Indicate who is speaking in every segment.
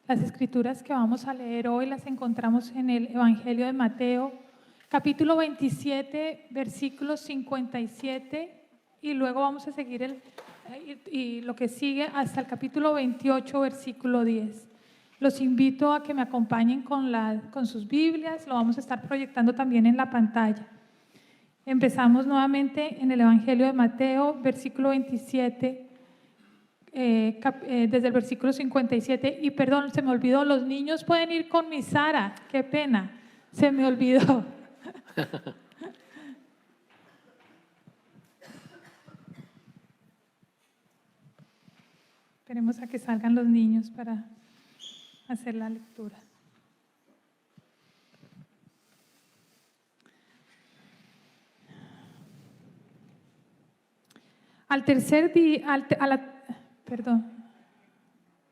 Speaker 1: Las escrituras que vamos a leer hoy las encontramos en el Evangelio de Mateo, capítulo 27, versículos 57, y luego vamos a seguir y lo que sigue hasta el capítulo 28, versículo 10. Los invito a que me acompañen con sus Biblias, lo vamos a estar proyectando también en la pantalla. Empezamos nuevamente en el Evangelio de Mateo, versículo 27, desde el versículo 57. Y perdón, se me olvidó, los niños pueden ir con mi Sara, qué pena, se me olvidó. Esperemos a que salgan los niños para hacer la lectura. Al tercer día,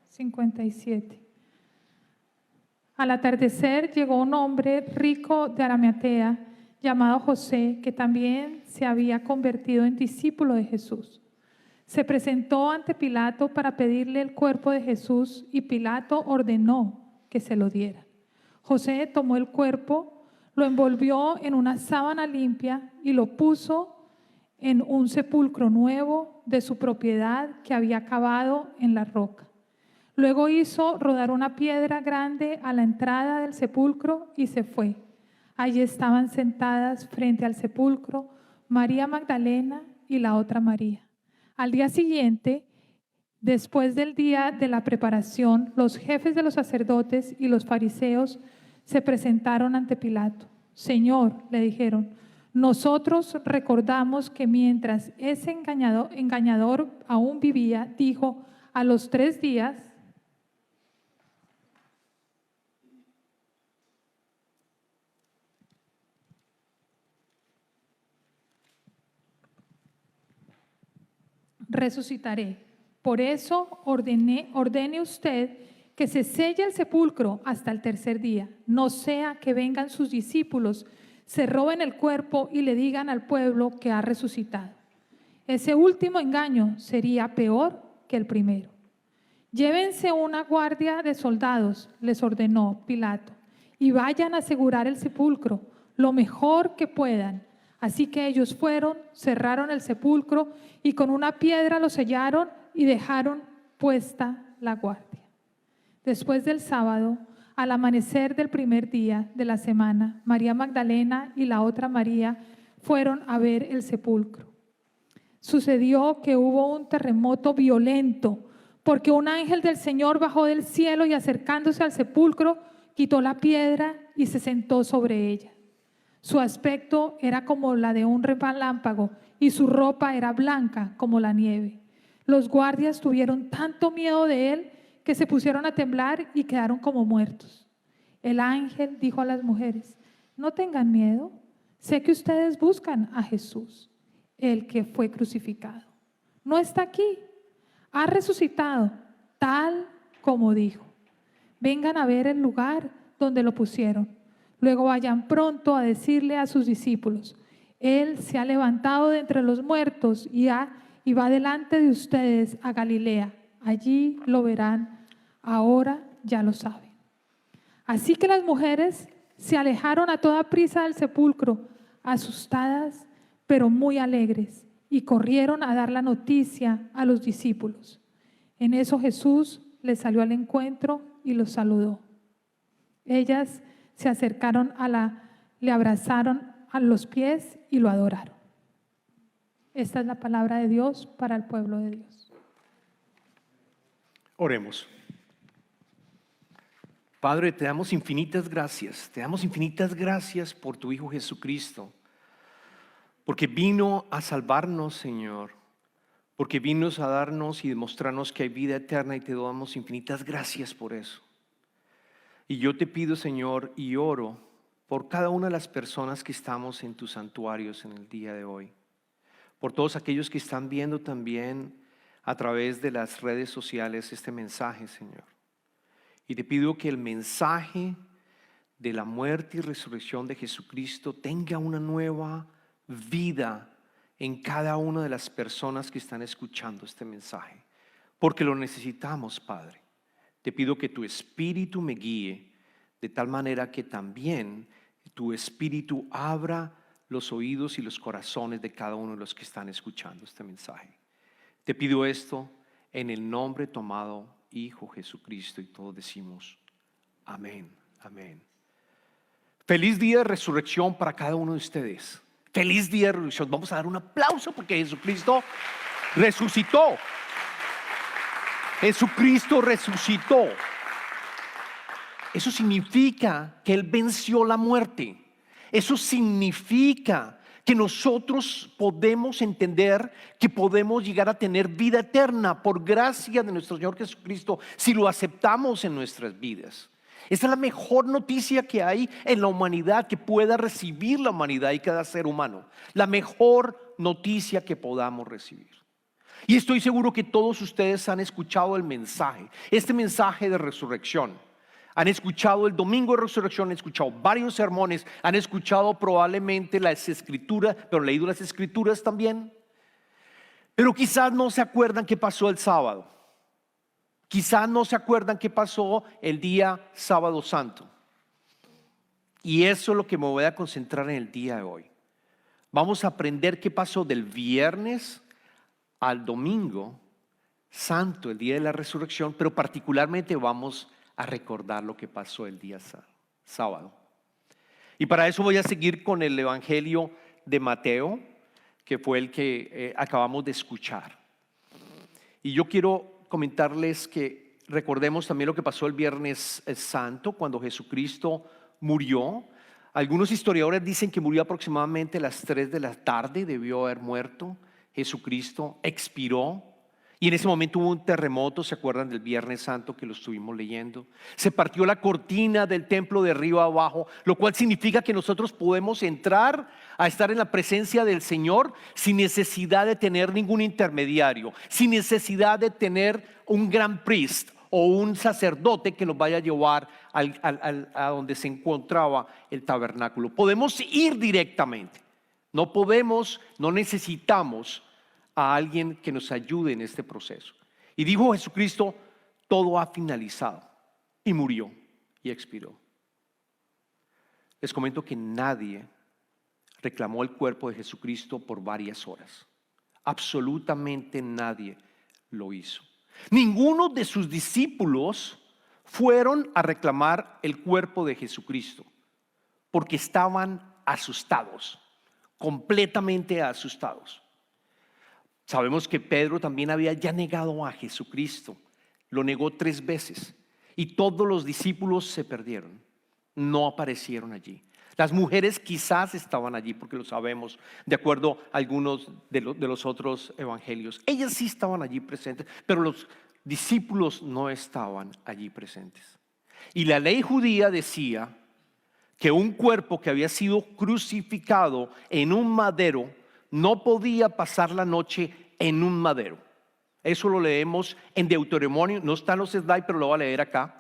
Speaker 1: 57. Al atardecer llegó un hombre rico de Arimatea llamado José, que también se había convertido en discípulo de Jesús. Se presentó ante Pilato para pedirle el cuerpo de Jesús y Pilato ordenó que se lo diera. José tomó el cuerpo, lo envolvió en una sábana limpia y lo puso en un sepulcro nuevo de su propiedad que había cavado en la roca. Luego hizo rodar una piedra grande a la entrada del sepulcro y se fue. Allí estaban sentadas frente al sepulcro María Magdalena y la otra María. Al día siguiente, después del día de la preparación, los jefes de los sacerdotes y los fariseos se presentaron ante Pilato. Señor, le dijeron, nosotros recordamos que mientras ese engañador aún vivía, dijo, a los 3 días, resucitaré. Por eso ordene usted que se selle el sepulcro hasta el tercer día, no sea que vengan sus discípulos, se roben el cuerpo y le digan al pueblo que ha resucitado. Ese último engaño sería peor que el primero. Llévense una guardia de soldados, les ordenó Pilato, y vayan a asegurar el sepulcro lo mejor que puedan. Así que ellos fueron, cerraron el sepulcro y con una piedra lo sellaron y dejaron puesta la guardia. Después del sábado, al amanecer del primer día de la semana, María Magdalena y la otra María fueron a ver el sepulcro. Sucedió que hubo un terremoto violento, porque un ángel del Señor bajó del cielo y acercándose al sepulcro, quitó la piedra y se sentó sobre ella. Su aspecto era como la de un relámpago y su ropa era blanca como la nieve. Los guardias tuvieron tanto miedo de él que se pusieron a temblar y quedaron como muertos. El ángel dijo a las mujeres, no tengan miedo, sé que ustedes buscan a Jesús, el que fue crucificado. No está aquí, ha resucitado, tal como dijo. Vengan a ver el lugar donde lo pusieron. Luego vayan pronto a decirle a sus discípulos, Él se ha levantado de entre los muertos y va delante de ustedes a Galilea. Allí lo verán, ahora ya lo saben. Así que las mujeres se alejaron a toda prisa del sepulcro, asustadas, pero muy alegres, y corrieron a dar la noticia a los discípulos. En eso Jesús les salió al encuentro y los saludó. Ellas se acercaron le abrazaron a los pies y lo adoraron. Esta es la palabra de Dios para el pueblo de Dios.
Speaker 2: Oremos. Padre, te damos infinitas gracias por tu Hijo Jesucristo, porque vino a salvarnos, Señor, porque vino a darnos y demostrarnos que hay vida eterna y te damos infinitas gracias por eso. Y yo te pido, Señor, y oro por cada una de las personas que estamos en tus santuarios en el día de hoy, por todos aquellos que están viendo también a través de las redes sociales este mensaje, Señor. Y te pido que el mensaje de la muerte y resurrección de Jesucristo tenga una nueva vida en cada una de las personas que están escuchando este mensaje, porque lo necesitamos, Padre. Te pido que tu espíritu me guíe de tal manera que también tu espíritu abra los oídos y los corazones de cada uno de los que están escuchando este mensaje. Te pido esto en el nombre tomado Hijo Jesucristo, y todos decimos amén, amén. Feliz día de resurrección para cada uno de ustedes. Feliz día de resurrección. Vamos a dar un aplauso porque Jesucristo resucitó. Jesucristo resucitó. Eso significa que Él venció la muerte. Eso significa que nosotros podemos entender que podemos llegar a tener vida eterna por gracia de nuestro Señor Jesucristo si lo aceptamos en nuestras vidas. Esta es la mejor noticia que hay en la humanidad, que pueda recibir la humanidad y cada ser humano. La mejor noticia que podamos recibir. Y estoy seguro que todos ustedes han escuchado el mensaje, este mensaje de resurrección. Han escuchado el domingo de resurrección, han escuchado varios sermones, han escuchado probablemente las escrituras, pero han leído las escrituras también. Pero quizás no se acuerdan qué pasó el sábado. Quizás no se acuerdan qué pasó el día sábado santo. Y eso es lo que me voy a concentrar en el día de hoy. Vamos a aprender qué pasó del viernes al domingo santo, el día de la resurrección, pero particularmente vamos a recordar lo que pasó el día sábado. Y para eso voy a seguir con el Evangelio de Mateo, que fue el que acabamos de escuchar. Y yo quiero comentarles que recordemos también lo que pasó el viernes santo, cuando Jesucristo murió. Algunos historiadores dicen que murió aproximadamente a las 3 de la tarde, debió haber muerto. Jesucristo expiró y en ese momento hubo un terremoto. ¿Se acuerdan del Viernes Santo que lo estuvimos leyendo? Se partió la cortina del templo de arriba a abajo, lo cual significa que nosotros podemos entrar a estar en la presencia del Señor sin necesidad de tener ningún intermediario, sin necesidad de tener un gran priest o un sacerdote que nos vaya a llevar a donde se encontraba el tabernáculo. Podemos ir directamente. No necesitamos a alguien que nos ayude en este proceso. Y dijo Jesucristo: todo ha finalizado. Y murió y expiró. Les comento que nadie reclamó el cuerpo de Jesucristo por varias horas. Absolutamente nadie lo hizo. Ninguno de sus discípulos fueron a reclamar el cuerpo de Jesucristo porque estaban asustados. Completamente asustados. Sabemos que Pedro también había ya negado a Jesucristo. Lo negó 3 veces. Y todos los discípulos se perdieron. No aparecieron allí. Las mujeres quizás estaban allí, porque lo sabemos, de acuerdo a algunos de los otros evangelios. Ellas sí estaban allí presentes, pero los discípulos no estaban allí presentes. Y la ley judía decía que un cuerpo que había sido crucificado en un madero no podía pasar la noche en un madero. Eso lo leemos en Deuteronomio, no está en los slides, pero lo voy a leer acá.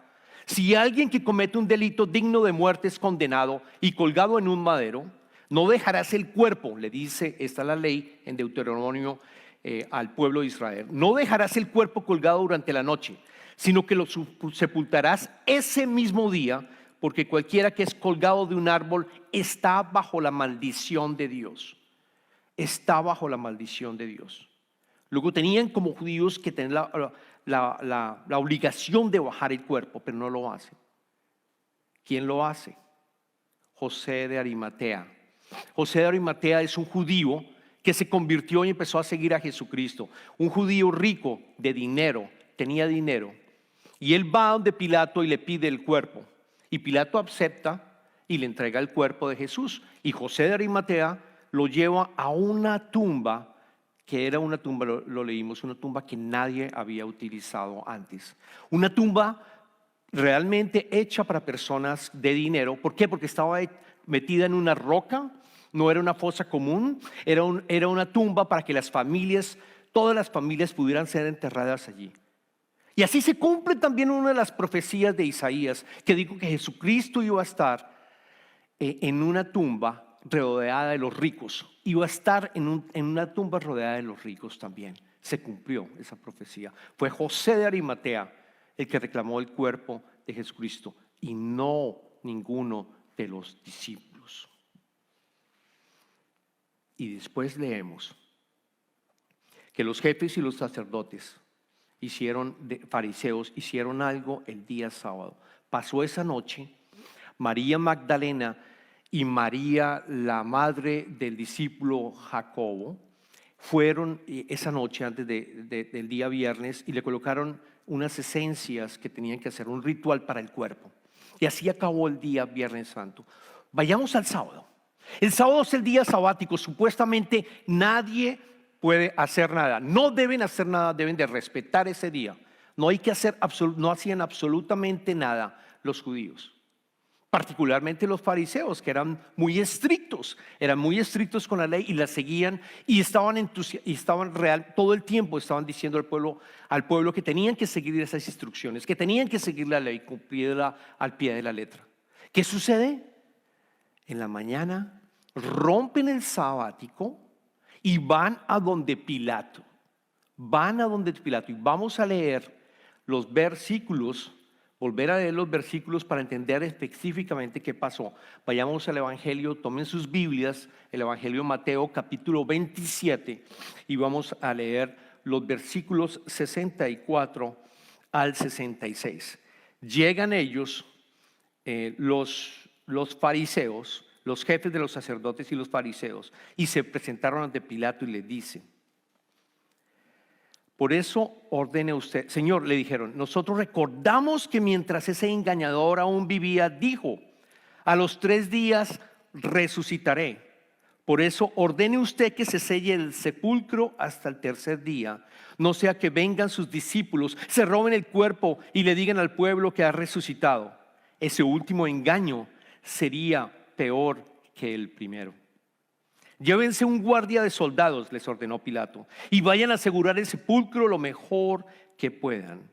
Speaker 2: Si alguien que comete un delito digno de muerte es condenado y colgado en un madero, no dejarás el cuerpo, le dice, esta es la ley en Deuteronomio al pueblo de Israel. No dejarás el cuerpo colgado durante la noche, sino que lo sepultarás ese mismo día, porque cualquiera que es colgado de un árbol está bajo la maldición de Dios. Está bajo la maldición de Dios. Luego tenían como judíos que tener la obligación de bajar el cuerpo, pero no lo hacen. ¿Quién lo hace? José de Arimatea. José de Arimatea es un judío que se convirtió y empezó a seguir a Jesucristo. Un judío rico de dinero, tenía dinero. Y él va donde Pilato y le pide el cuerpo. Y Pilato acepta y le entrega el cuerpo de Jesús. Y José de Arimatea lo lleva a una tumba, que era una tumba, lo leímos, una tumba que nadie había utilizado antes. Una tumba realmente hecha para personas de dinero. ¿Por qué? Porque estaba metida en una roca, no era una fosa común, era una tumba para que las familias, todas las familias pudieran ser enterradas allí. Y así se cumple también una de las profecías de Isaías, que dijo que Jesucristo iba a estar en una tumba rodeada de los ricos. Iba a estar en una tumba rodeada de los ricos también. Se cumplió esa profecía. Fue José de Arimatea el que reclamó el cuerpo de Jesucristo y no ninguno de los discípulos. Y después leemos que los jefes y los sacerdotes fariseos hicieron algo el día sábado. Pasó esa noche, María Magdalena y María, la madre del discípulo Jacobo, fueron esa noche antes del día viernes y le colocaron unas esencias que tenían que hacer, un ritual para el cuerpo. Y así acabó el día Viernes Santo. Vayamos al sábado. El sábado es el día sabático. Supuestamente nadie puede hacer nada. No deben hacer nada, deben de respetar ese día. No hacían absolutamente nada los judíos. Particularmente los fariseos, que eran muy estrictos con la ley y la seguían y todo el tiempo estaban diciendo al pueblo que tenían que seguir esas instrucciones, que tenían que seguir la ley, cumplirla al pie de la letra. ¿Qué sucede? En la mañana rompen el sabático y van a donde Pilato. Y vamos a leer los versículos. Volver a leer los versículos para entender específicamente qué pasó. Vayamos al Evangelio, tomen sus Biblias, el Evangelio de Mateo capítulo 27 y vamos a leer los versículos 64 al 66. Llegan ellos, los fariseos, los jefes de los sacerdotes y los fariseos, y se presentaron ante Pilato y le dicen: por eso ordene usted, Señor, le dijeron, nosotros recordamos que mientras ese engañador aún vivía, dijo, a los 3 días resucitaré. Por eso ordene usted que se selle el sepulcro hasta el tercer día, no sea que vengan sus discípulos, se roben el cuerpo y le digan al pueblo que ha resucitado. Ese último engaño sería peor que el primero. Llévense un guardia de soldados, les ordenó Pilato, y vayan a asegurar el sepulcro lo mejor que puedan.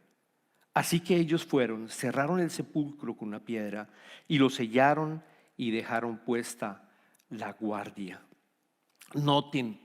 Speaker 2: Así que ellos fueron, cerraron el sepulcro con una piedra y lo sellaron y dejaron puesta la guardia. Noten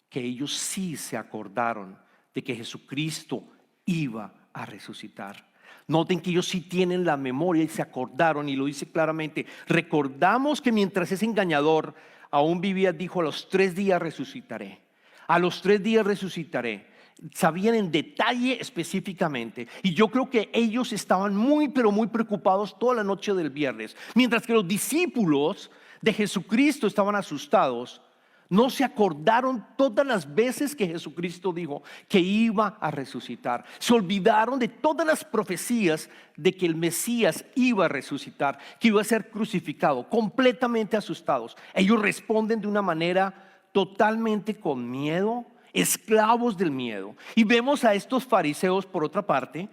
Speaker 2: que ellos sí se acordaron de que Jesucristo iba a resucitar. Noten que ellos sí tienen la memoria y se acordaron, y lo dice claramente: recordamos que mientras ese engañador aún vivía, dijo, a los 3 días resucitaré. A los 3 días resucitaré. Sabían en detalle específicamente. Y yo creo que ellos estaban muy, pero muy preocupados toda la noche del viernes. Mientras que los discípulos de Jesucristo estaban asustados. No se acordaron todas las veces que Jesucristo dijo que iba a resucitar. Se olvidaron de todas las profecías de que el Mesías iba a resucitar, que iba a ser crucificado. Completamente asustados. Ellos responden de una manera totalmente con miedo, esclavos del miedo. Y vemos a estos fariseos, por otra parte,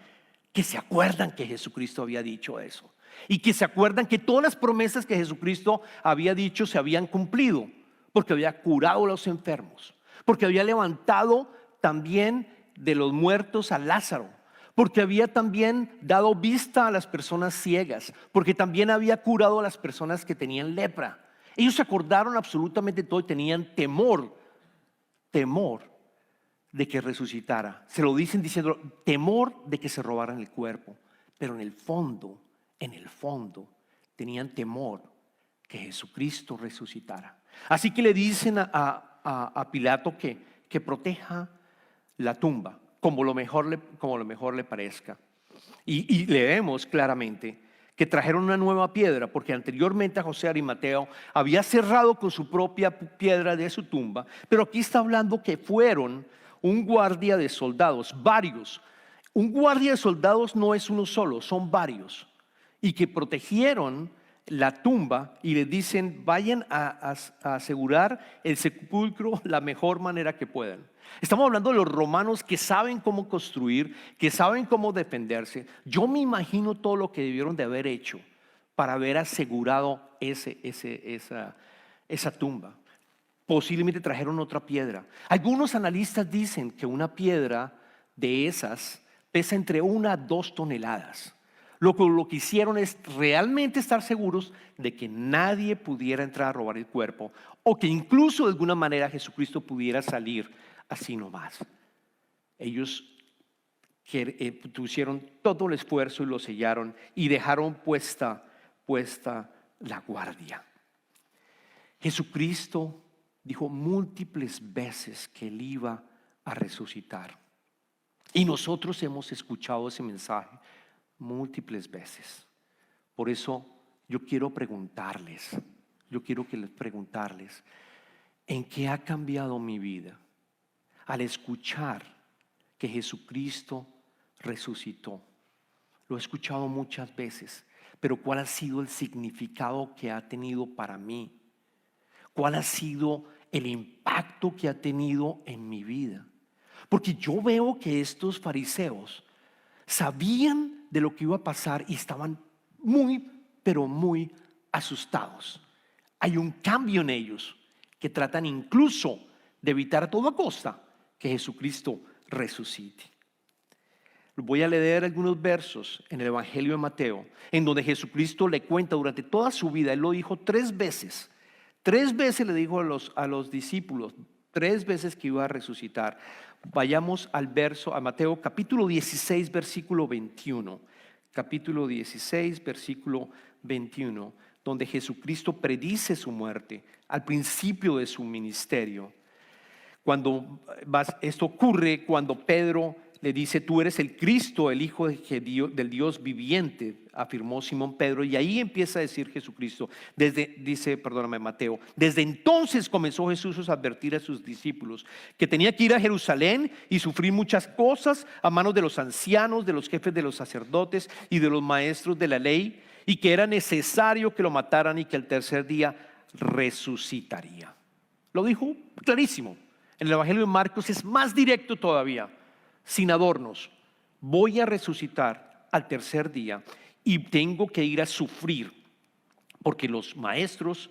Speaker 2: que se acuerdan que Jesucristo había dicho eso. Y que se acuerdan que todas las promesas que Jesucristo había dicho se habían cumplido. Porque había curado a los enfermos, porque había levantado también de los muertos a Lázaro, porque había también dado vista a las personas ciegas, porque también había curado a las personas que tenían lepra. Ellos se acordaron absolutamente todo y tenían temor de que resucitara. Se lo dicen diciendo temor de que se robaran el cuerpo, pero en el fondo, tenían temor que Jesucristo resucitara. Así que le dicen a Pilato que proteja la tumba como lo mejor le parezca. Y leemos claramente que trajeron una nueva piedra, porque anteriormente a José de Arimateo había cerrado con su propia piedra de su tumba. Pero aquí está hablando que fueron un guardia de soldados, varios. Un guardia de soldados no es uno solo, son varios. Y que protegieron la tumba y le dicen: vayan a asegurar el sepulcro la mejor manera que puedan. Estamos hablando de los romanos que saben cómo construir, que saben cómo defenderse. Yo me imagino todo lo que debieron de haber hecho para haber asegurado esa tumba. Posiblemente trajeron otra piedra. Algunos analistas dicen que una piedra de esas pesa entre 1 a 2 toneladas. Lo que hicieron es realmente estar seguros de que nadie pudiera entrar a robar el cuerpo, o que incluso de alguna manera Jesucristo pudiera salir así nomás. Ellos que pusieron todo el esfuerzo y lo sellaron y dejaron puesta la guardia. Jesucristo dijo múltiples veces que Él iba a resucitar. Y nosotros hemos escuchado ese mensaje múltiples veces. Por eso yo quiero preguntarles, ¿en qué ha cambiado mi vida al escuchar que Jesucristo resucitó? Lo he escuchado muchas veces, pero ¿cuál ha sido el significado que ha tenido para mí? ¿Cuál ha sido el impacto que ha tenido en mi vida? Porque yo veo que estos fariseos sabían de lo que iba a pasar y estaban muy, pero muy asustados. Hay un cambio en ellos que tratan incluso de evitar a toda costa que Jesucristo resucite. Voy a leer algunos versos en el Evangelio de Mateo, en donde Jesucristo le cuenta durante toda su vida. Él lo dijo 3 veces. 3 veces le dijo a los discípulos, 3 veces que iba a resucitar. Vayamos a Mateo capítulo 16, versículo 21. Capítulo 16, versículo 21, donde Jesucristo predice su muerte al principio de su ministerio. Esto ocurre cuando Pedro le dice: tú eres el Cristo, el Hijo del Dios viviente, afirmó Simón Pedro. Y ahí empieza a decir Jesucristo, Mateo: desde entonces comenzó Jesús a advertir a sus discípulos que tenía que ir a Jerusalén y sufrir muchas cosas a manos de los ancianos, de los jefes de los sacerdotes y de los maestros de la ley, y que era necesario que lo mataran y que al tercer día resucitaría. Lo dijo clarísimo. En el Evangelio de Marcos es más directo todavía, sin adornos. Voy a resucitar al tercer día y tengo que ir a sufrir, porque los maestros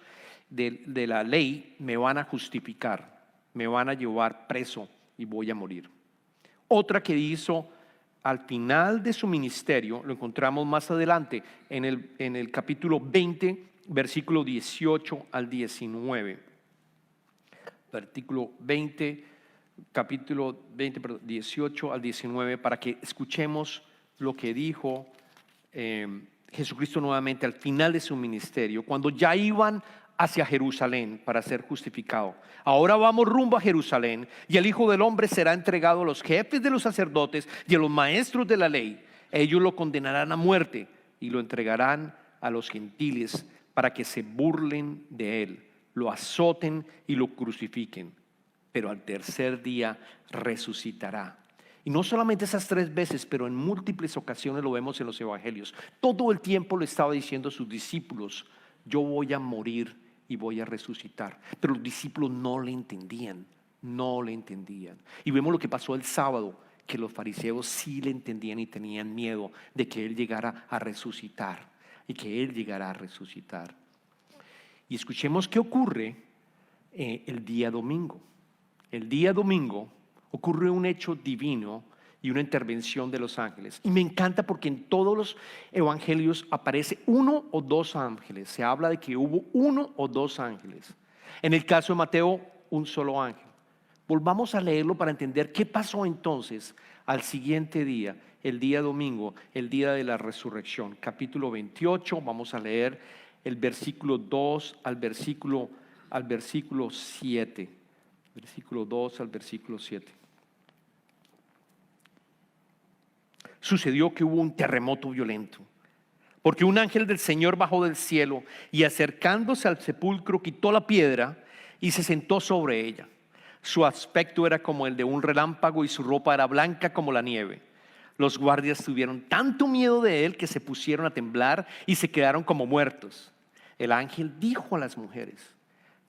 Speaker 2: de la ley me van a justificar, me van a llevar preso y voy a morir. Otra que hizo al final de su ministerio, lo encontramos más adelante en el capítulo 20, versículo 18 al 19. Artículo 20, capítulo 20, 18 al 19, para que escuchemos lo que dijo Jesucristo nuevamente al final de su ministerio, cuando ya iban hacia Jerusalén para ser justificado. Ahora vamos rumbo a Jerusalén, y el Hijo del Hombre será entregado a los jefes de los sacerdotes y a los maestros de la ley. Ellos lo condenarán a muerte y lo entregarán a los gentiles para que se burlen de él, lo azoten y lo crucifiquen, pero al tercer día resucitará. Y no solamente esas 3 veces, pero en múltiples ocasiones lo vemos en los evangelios. Todo el tiempo le estaba diciendo a sus discípulos: yo voy a morir y voy a resucitar. Pero los discípulos no le entendían. Y vemos lo que pasó el sábado, que los fariseos sí le entendían y tenían miedo de que él llegara a resucitar. Y escuchemos qué ocurre el día domingo. El día domingo ocurre un hecho divino y una intervención de los ángeles. Y me encanta porque en todos los evangelios aparece 1 o 2 ángeles. Se habla de que hubo 1 o 2 ángeles. En el caso de Mateo, un solo ángel. Volvamos a leerlo para entender qué pasó entonces al siguiente día, el día domingo, el día de la resurrección. Capítulo 28, vamos a leer el versículo 2 al versículo 7. Versículo 2 al versículo 7. Sucedió que hubo un terremoto violento, porque un ángel del Señor bajó del cielo y, acercándose al sepulcro, quitó la piedra y se sentó sobre ella. Su aspecto era como el de un relámpago y su ropa era blanca como la nieve. Los guardias tuvieron tanto miedo de él que se pusieron a temblar y se quedaron como muertos. El ángel dijo a las mujeres: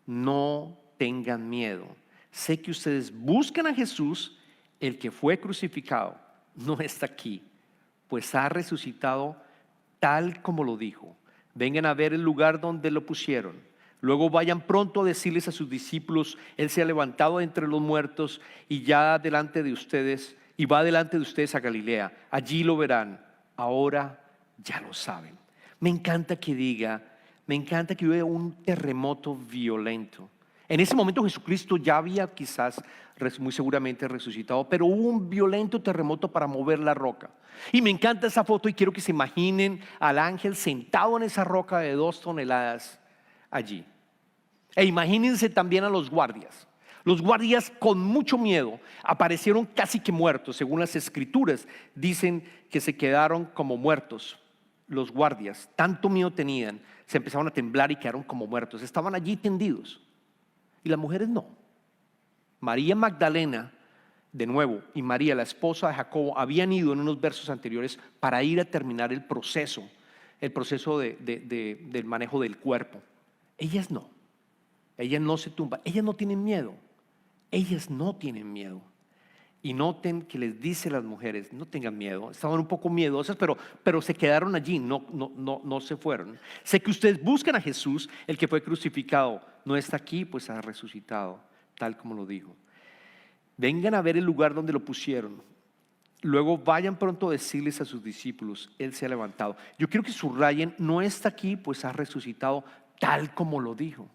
Speaker 2: no tengan miedo. Sé que ustedes buscan a Jesús, el que fue crucificado. No está aquí, pues ha resucitado tal como lo dijo. Vengan a ver el lugar donde lo pusieron. Luego vayan pronto a decirles a sus discípulos: él se ha levantado entre los muertos y va delante de ustedes a Galilea. Allí lo verán. Ahora ya lo saben. Me encanta que hubo un terremoto violento. En ese momento Jesucristo ya había quizás, muy seguramente resucitado, pero hubo un violento terremoto para mover la roca. Y me encanta esa foto y quiero que se imaginen al ángel sentado en esa roca de 2 toneladas allí. E imagínense también a los guardias. Los guardias con mucho miedo aparecieron casi que muertos. Según las escrituras dicen que se quedaron como muertos. Los guardias, tanto miedo tenían, se empezaron a temblar y quedaron como muertos. Estaban allí tendidos. Y las mujeres no. María Magdalena, de nuevo, y María, la esposa de Jacobo, habían ido en unos versos anteriores para ir a terminar el proceso del manejo del cuerpo. Ellas no se tumban, ellas no tienen miedo, ellas no tienen miedo. Y noten que les dice a las mujeres, no tengan miedo, estaban un poco miedosas, pero se quedaron allí, no se fueron. Sé que ustedes buscan a Jesús, el que fue crucificado, no está aquí, pues ha resucitado, tal como lo dijo. Vengan a ver el lugar donde lo pusieron. Luego vayan pronto a decirles a sus discípulos, Él se ha levantado. Yo quiero que subrayen, no está aquí, pues ha resucitado, tal como lo dijo.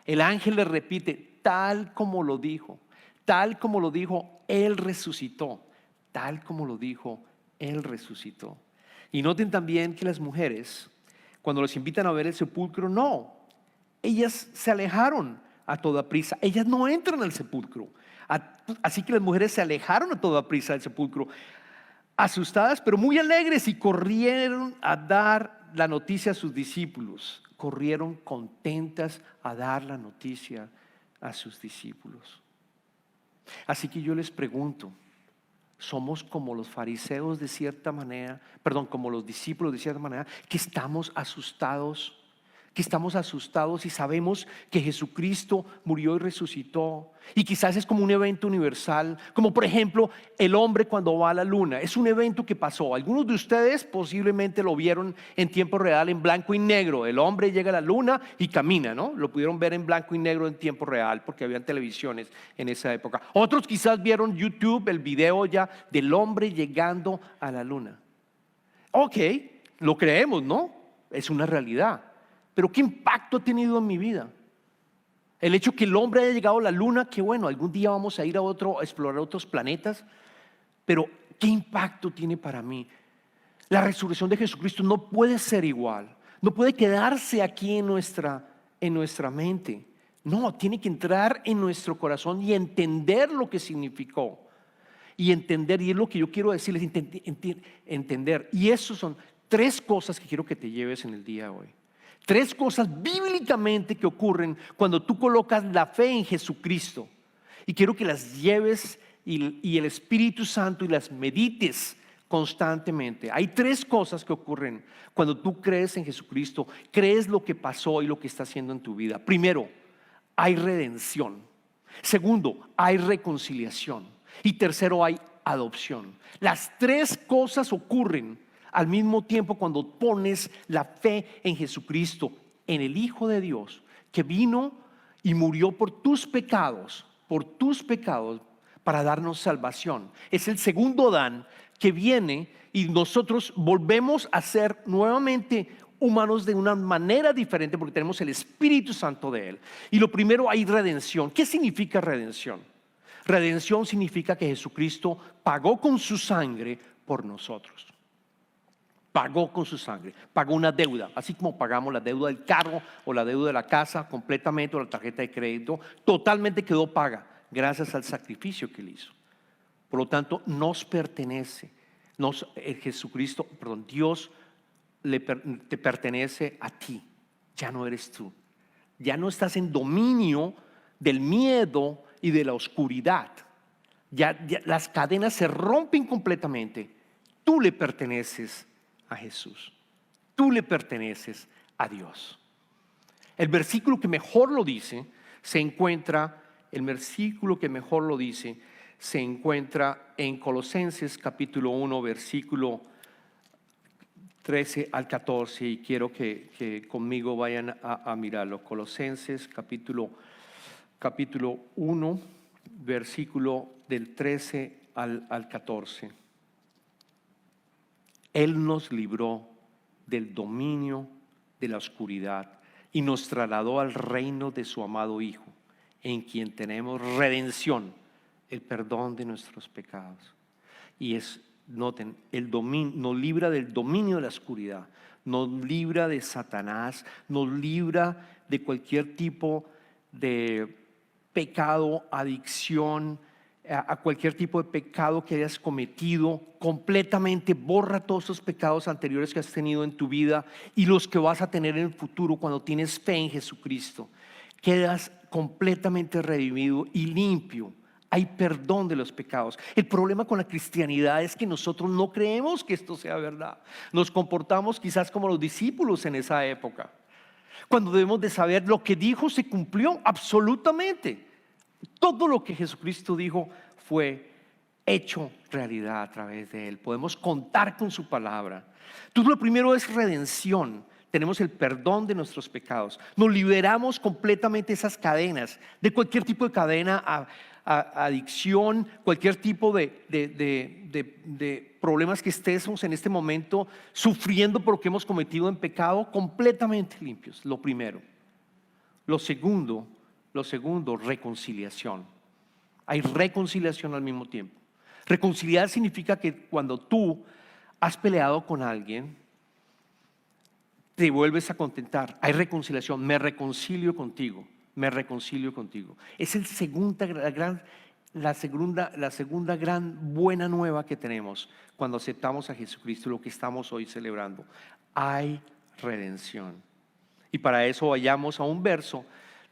Speaker 2: El ángel le repite, tal como lo dijo. Tal como lo dijo, Él resucitó. Tal como lo dijo, Él resucitó. Y noten también que las mujeres, cuando los invitan a ver el sepulcro, no. Ellas se alejaron a toda prisa. Ellas no entran al sepulcro. Así que las mujeres se alejaron a toda prisa del sepulcro, asustadas, pero muy alegres, y corrieron a dar la noticia a sus discípulos. Corrieron contentas a dar la noticia a sus discípulos. Así que yo les pregunto, ¿somos como los fariseos de cierta manera, como los discípulos de cierta manera, que estamos asustados? Que estamos asustados y sabemos que Jesucristo murió y resucitó. Y quizás es como un evento universal, como por ejemplo el hombre cuando va a la luna. Es un evento que pasó. Algunos de ustedes posiblemente lo vieron en tiempo real, en blanco y negro. El hombre llega a la luna y camina, ¿no? Lo pudieron ver en blanco y negro en tiempo real porque habían televisiones en esa época. Otros quizás vieron YouTube, el video ya del hombre llegando a la luna. Ok, lo creemos, ¿no? Es una realidad. Pero ¿qué impacto ha tenido en mi vida? El hecho que el hombre haya llegado a la luna, que bueno, algún día vamos a ir a explorar otros planetas, pero ¿qué impacto tiene para mí? La resurrección de Jesucristo no puede ser igual, no puede quedarse aquí en nuestra mente. No, tiene que entrar en nuestro corazón y entender lo que significó. Y entender, y es lo que yo quiero decirles, entender. Y eso son 3 cosas que quiero que te lleves en el día de hoy. 3 cosas bíblicamente que ocurren cuando tú colocas la fe en Jesucristo. Y quiero que las lleves y el Espíritu Santo y las medites constantemente. Hay 3 cosas que ocurren cuando tú crees en Jesucristo, crees lo que pasó y lo que está haciendo en tu vida. Primero, hay redención. Segundo, hay reconciliación. Y tercero, hay adopción. Las 3 cosas ocurren al mismo tiempo cuando pones la fe en Jesucristo, en el Hijo de Dios, que vino y murió por tus pecados para darnos salvación. Es el segundo Adán que viene y nosotros volvemos a ser nuevamente humanos de una manera diferente porque tenemos el Espíritu Santo de Él. Y lo primero, hay redención. ¿Qué significa redención? Redención significa que Jesucristo pagó con su sangre por nosotros. Pagó con su sangre, pagó una deuda, así como pagamos la deuda del carro o la deuda de la casa completamente, o la tarjeta de crédito, totalmente quedó paga gracias al sacrificio que Él hizo. Por lo tanto, nos pertenece, Jesucristo, Dios te pertenece a ti, ya no eres tú, ya no estás en dominio del miedo y de la oscuridad, ya las cadenas se rompen completamente, tú le perteneces a Jesús, tú le perteneces a Dios. El versículo que mejor lo dice se encuentra en Colosenses capítulo 1 versículo 13 al 14, y quiero que conmigo vayan a mirarlo. Colosenses capítulo 1 versículo del 13 al 14. Él nos libró del dominio de la oscuridad y nos trasladó al reino de su amado Hijo, en quien tenemos redención, el perdón de nuestros pecados. Y noten, nos libra del dominio de la oscuridad, nos libra de Satanás, nos libra de cualquier tipo de pecado, adicción, a cualquier tipo de pecado que hayas cometido. Completamente borra todos esos pecados anteriores que has tenido en tu vida y los que vas a tener en el futuro cuando tienes fe en Jesucristo. Quedas completamente redimido y limpio. Hay perdón de los pecados. El problema con la cristianidad es que nosotros no creemos que esto sea verdad. Nos comportamos quizás como los discípulos en esa época, cuando debemos de saber lo que dijo se cumplió absolutamente. Todo lo que Jesucristo dijo fue hecho realidad a través de Él. Podemos contar con su palabra. Entonces lo primero es redención. Tenemos el perdón de nuestros pecados. Nos liberamos completamente de esas cadenas, de cualquier tipo de cadena, adicción, cualquier tipo de problemas que estemos en este momento sufriendo por lo que hemos cometido en pecado, completamente limpios. Lo primero. Lo segundo, reconciliación. Hay reconciliación al mismo tiempo. Reconciliar significa que cuando tú has peleado con alguien, te vuelves a contentar. Hay reconciliación. Me reconcilio contigo. Es la segunda gran buena nueva que tenemos cuando aceptamos a Jesucristo, lo que estamos hoy celebrando. Hay redención. Y para eso vayamos a un verso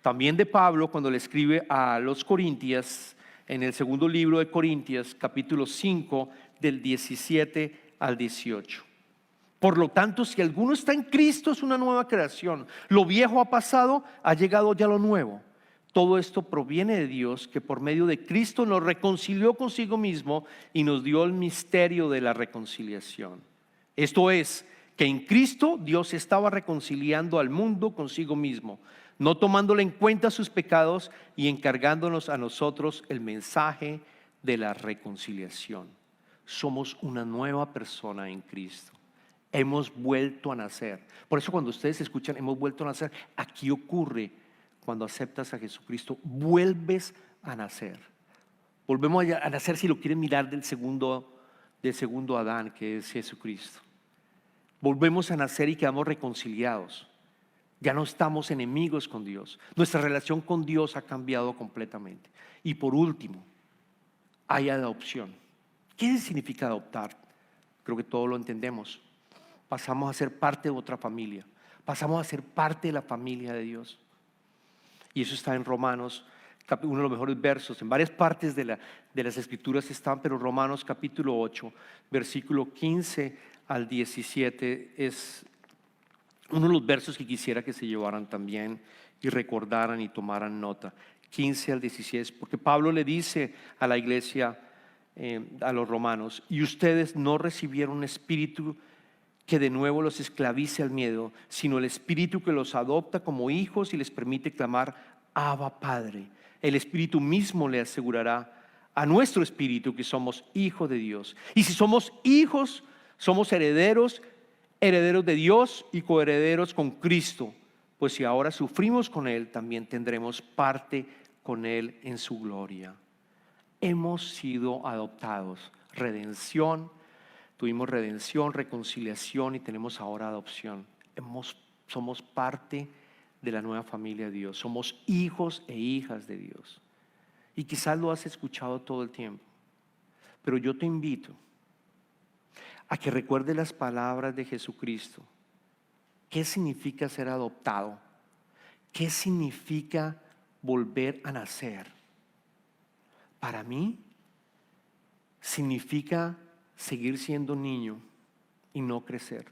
Speaker 2: también de Pablo cuando le escribe a los Corintios, en el segundo libro de Corintios, capítulo 5, del 17 al 18. Por lo tanto, si alguno está en Cristo, es una nueva creación. Lo viejo ha pasado, ha llegado ya lo nuevo. Todo esto proviene de Dios, que por medio de Cristo nos reconcilió consigo mismo y nos dio el misterio de la reconciliación. Esto es, que en Cristo Dios estaba reconciliando al mundo consigo mismo, no tomándole en cuenta sus pecados y encargándonos a nosotros el mensaje de la reconciliación. Somos una nueva persona en Cristo. Hemos vuelto a nacer. Por eso cuando ustedes escuchan hemos vuelto a nacer, aquí ocurre cuando aceptas a Jesucristo, vuelves a nacer. Volvemos a nacer, si lo quieren mirar, del segundo Adán, que es Jesucristo. Volvemos a nacer y quedamos reconciliados. Ya no estamos enemigos con Dios. Nuestra relación con Dios ha cambiado completamente. Y por último, hay adopción. ¿Qué significa adoptar? Creo que todos lo entendemos. Pasamos a ser parte de otra familia. Pasamos a ser parte de la familia de Dios. Y eso está en Romanos, uno de los mejores versos. En varias partes de las Escrituras están, pero Romanos capítulo 8, versículo 15 al 17 es uno de los versos que quisiera que se llevaran también y recordaran y tomaran nota. 15 al 16, porque Pablo le dice a la iglesia, a los romanos: y ustedes no recibieron un espíritu que de nuevo los esclavice al miedo, sino el espíritu que los adopta como hijos y les permite clamar: Abba, Padre. El espíritu mismo le asegurará a nuestro espíritu que somos hijos de Dios. Y si somos hijos, somos herederos de Dios y coherederos con Cristo, pues si ahora sufrimos con Él, también tendremos parte con Él en su gloria. Hemos sido adoptados. Redención, tuvimos redención, reconciliación y tenemos ahora adopción. Somos parte de la nueva familia de Dios. Somos hijos e hijas de Dios. Y quizás lo has escuchado todo el tiempo, pero yo te invito a que recuerde las palabras de Jesucristo. ¿Qué significa ser adoptado? ¿Qué significa volver a nacer? Para mí, significa seguir siendo niño y no crecer.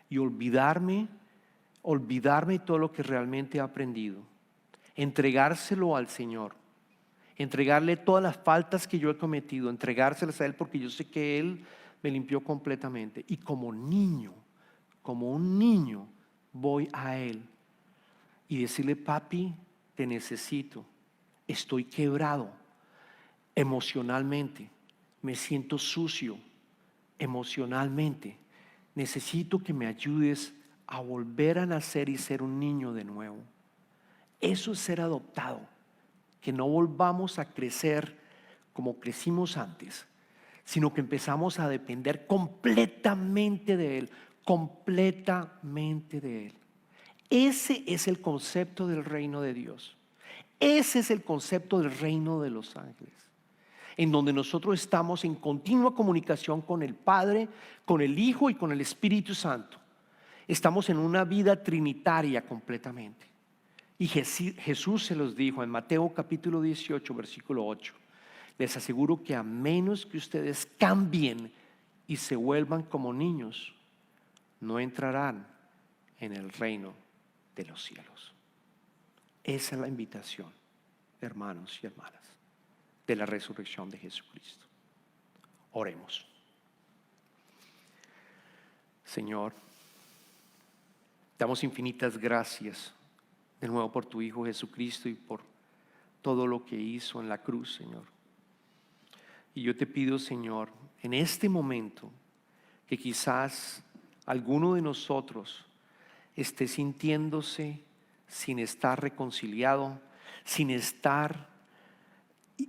Speaker 2: Y olvidarme de todo lo que realmente he aprendido. Entregárselo al Señor. Entregarle todas las faltas que yo he cometido. Entregárselas a Él porque yo sé que Él me limpió completamente. Y como un niño, voy a Él y decirle: papi, te necesito. Estoy quebrado emocionalmente. Me siento sucio emocionalmente. Necesito que me ayudes a volver a nacer y ser un niño de nuevo. Eso es ser adoptado. que no volvamos a crecer como crecimos antes, sino que empezamos a depender completamente de Él, completamente de Él. Ese es el concepto del reino de Dios. Ese es el concepto del reino de los ángeles, en donde nosotros estamos en continua comunicación con el Padre, con el Hijo y con el Espíritu Santo. Estamos en una vida trinitaria completamente. Y Jesús se los dijo en Mateo capítulo 18, versículo 8. Les aseguro que a menos que ustedes cambien y se vuelvan como niños, no entrarán en el reino de los cielos. Esa es la invitación, hermanos y hermanas, de la resurrección de Jesucristo. Oremos. Señor, damos infinitas gracias de nuevo por tu Hijo Jesucristo y por todo lo que hizo en la cruz, Señor. Y yo te pido, Señor, en este momento, que quizás alguno de nosotros esté sintiéndose sin estar reconciliado, sin estar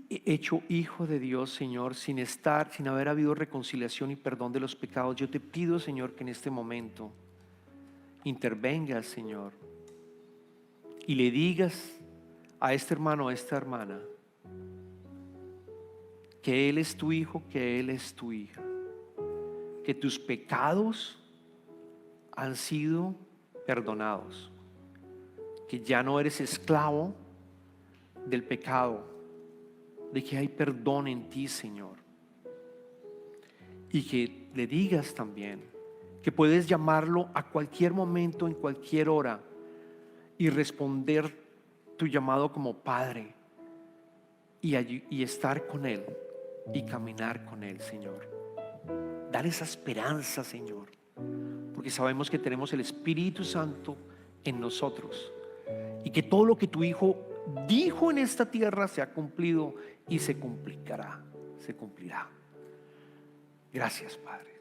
Speaker 2: hecho hijo de Dios, Señor, sin haber habido reconciliación y perdón de los pecados. Yo te pido, Señor, que en este momento intervengas, Señor, y le digas a este hermano, a esta hermana, que Él es tu hijo, que Él es tu hija, que tus pecados han sido perdonados, que ya no eres esclavo del pecado, de que hay perdón en ti, Señor. Y que le digas también que puedes llamarlo a cualquier momento, en cualquier hora, y responder tu llamado como Padre, y estar con Él y caminar con Él, Señor. Dale esa esperanza, Señor, porque sabemos que tenemos el Espíritu Santo en nosotros y que todo lo que tu Hijo dijo en esta tierra se ha cumplido y se cumplirá. Gracias, Padre.